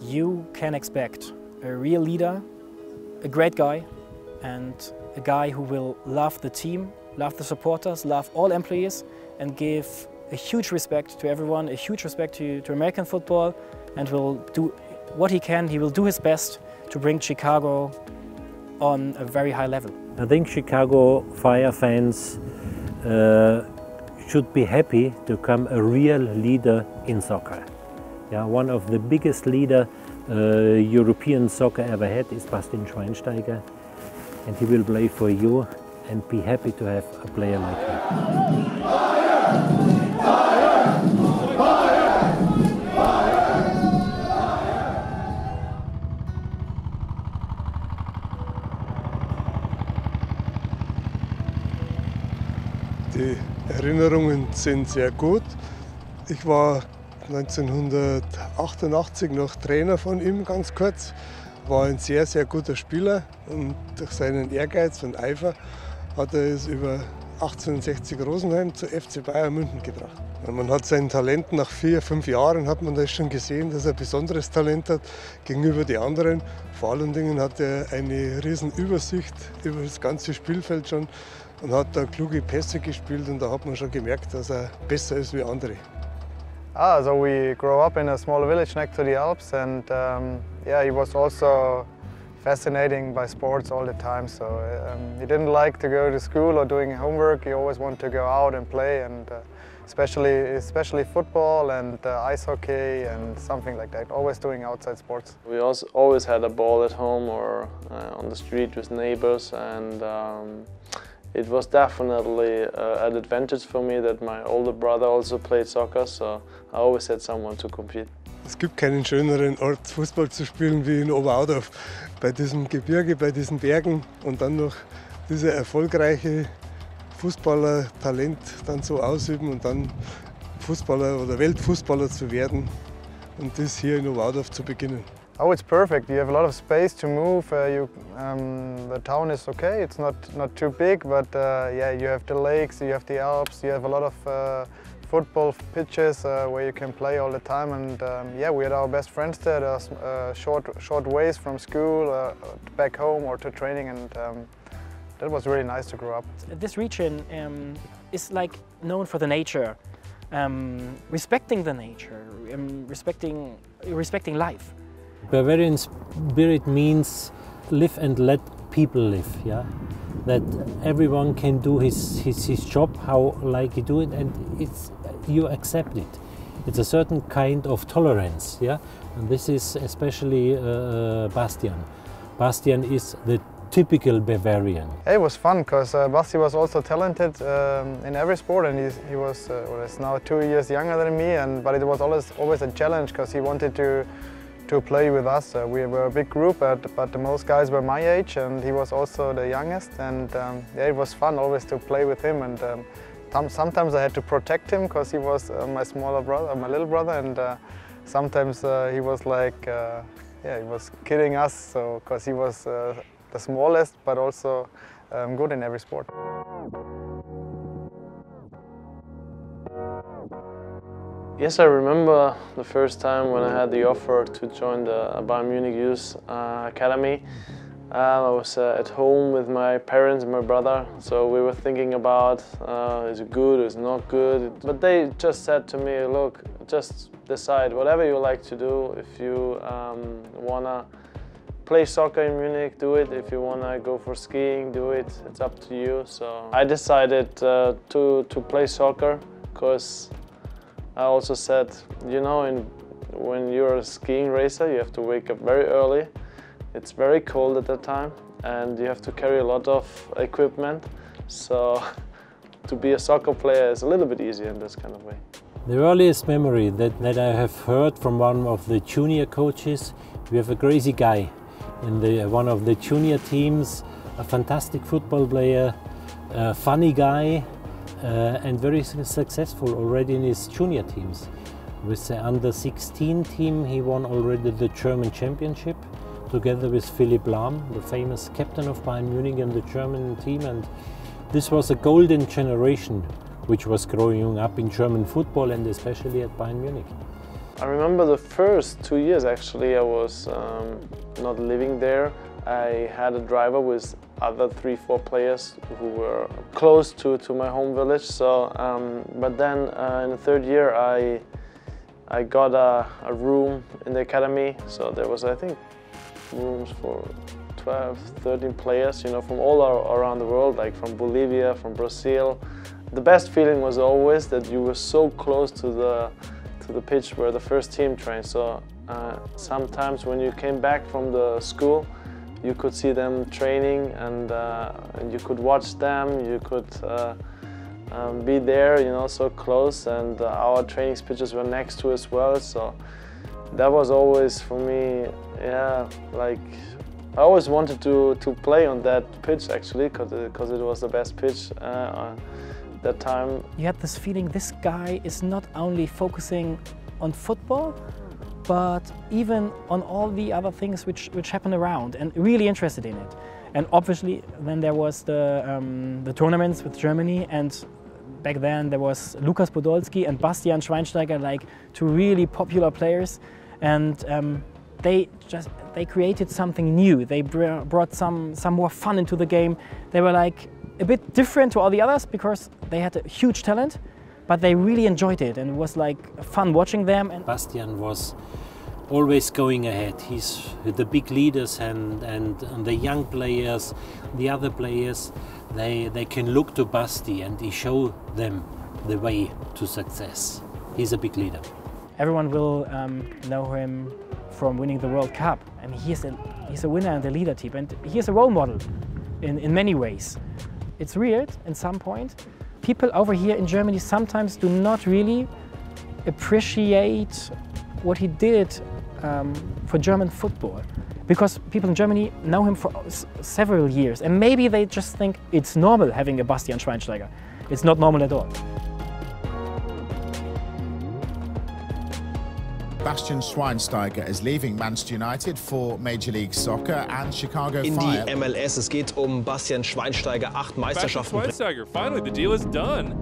you can expect a real leader, a great guy, and a guy who will love the team, love the supporters, love all employees, and give a huge respect to everyone, a huge respect to American football, and will do what he can. He will do his best to bring Chicago on a very high level. I think Chicago Fire fans should be happy to become a real leader in soccer. Yeah, one of the biggest leaders European soccer ever had is Bastian Schweinsteiger, and he will play for you, and be happy to have a player like him. Die Erinnerungen sind sehr gut. Ich war 1988 noch Trainer von ihm, ganz kurz. War ein sehr, sehr guter Spieler und durch seinen Ehrgeiz und Eifer hat er es über 1860 Rosenheim zu FC Bayern München gebracht. Und man hat sein Talent nach 4, 5 Jahren hat man das schon gesehen, dass er ein besonderes Talent hat gegenüber den anderen. Vor allen Dingen hat er eine riesen Übersicht über das ganze Spielfeld schon und hat da kluge Pässe gespielt, und da hat man schon gemerkt, dass er besser ist wie andere. So we grew up in a small village next to the Alps, and yeah, he was also fascinating by sports all the time. So he didn't like to go to school or doing homework. He always wanted to go out and play, and especially football and ice hockey and something like that. Always doing outside sports. We also always had a ball at home or on the street with neighbors, and it was definitely an advantage for me that my older brother also played soccer, so I always had someone to compete. Es gibt keinen schöneren Ort, Fußball zu spielen, wie in Oberaudorf. Bei diesem Gebirge, bei diesen Bergen, und dann noch diese erfolgreiche Fußballertalent dann so ausüben und dann Fußballer oder Weltfußballer zu werden und das hier in Oberaudorf zu beginnen. Oh, it's perfect. You have a lot of space to move. The town is okay. It's not too big, but yeah, you have the lakes, you have the Alps, you have a lot of football pitches where you can play all the time. And yeah, we had our best friends there. There's short ways from school back home or to training, and that was really nice to grow up. This region is like known for the nature, respecting the nature, respecting life. Bavarian spirit means live and let people live, yeah? That everyone can do his job how like he do it, and you accept it. It's a certain kind of tolerance, yeah? And this is especially Bastian. Bastian is the typical Bavarian. It was fun because Basti was also talented in every sport, and he was well, he's now 2 years younger than me, but it was always a challenge because he wanted to play with us. We were a big group, but the most guys were my age, and he was also the youngest, and yeah, it was fun always to play with him, and sometimes I had to protect him because he was my smaller brother, my little brother, and sometimes he was like, yeah, he was kidding us, so because he was the smallest, but also good in every sport. Yes, I remember the first time when I had the offer to join the Bayern Munich Youth Academy. I was at home with my parents and my brother, so we were thinking about is it good or is it not good. But they just said to me, look, just decide whatever you like to do. If you wanna play soccer in Munich, do it. If you wanna go for skiing, do it. It's up to you. So I decided to play soccer because I also said, you know, when you're a skiing racer, you have to wake up very early. It's very cold at that time, and you have to carry a lot of equipment. So to be a soccer player is a little bit easier in this kind of way. The earliest memory that I have heard from one of the junior coaches, we have a crazy guy in one of the junior teams, a fantastic football player, a funny guy, and very successful already in his junior teams. With the under-16 team, he won already the German championship together with Philipp Lahm, the famous captain of Bayern Munich and the German team. And this was a golden generation which was growing up in German football and especially at Bayern Munich. I remember the first 2 years actually I was not living there. I had a driver with other 3-4 players who were close to my home village. So, but then in the third year I got a room in the academy. So there was, I think, rooms for 12, 13 players, you know, from all around the world, like from Bolivia, from Brazil. The best feeling was always that you were so close to the pitch where the first team trained. So sometimes when you came back from the school, you could see them training and you could watch them, you could be there, you know, so close, and our training pitches were next to as well. So that was always for me, yeah, like I always wanted to play on that pitch actually, because it was the best pitch that time. You had this feeling this guy is not only focusing on football, but even on all the other things which happen around, and really interested in it. And obviously then there was the tournaments with Germany, and back then there was Lukas Podolski and Bastian Schweinsteiger, like two really popular players, and they created something new. They brought some more fun into the game. They were like a bit different to all the others because they had a huge talent, but they really enjoyed it, and it was like fun watching them. And Bastian was always going ahead. He's the big leaders, and the young players, the other players, they can look to Basti and he show them the way to success. He's a big leader. Everyone will know him from winning the World Cup, and he's a winner and a leader team, and he's a role model in many ways. It's weird at some point. People over here in Germany sometimes do not really appreciate what he did for German football, because people in Germany know him for several years, and maybe they just think it's normal having a Bastian Schweinsteiger. It's not normal at all. Bastian Schweinsteiger is leaving Manchester United for Major League Soccer and Chicago in Fire. die MLS. Es geht Bastian Schweinsteiger, 8 Meisterschaften. Bastian Schweinsteiger, finally the deal is done.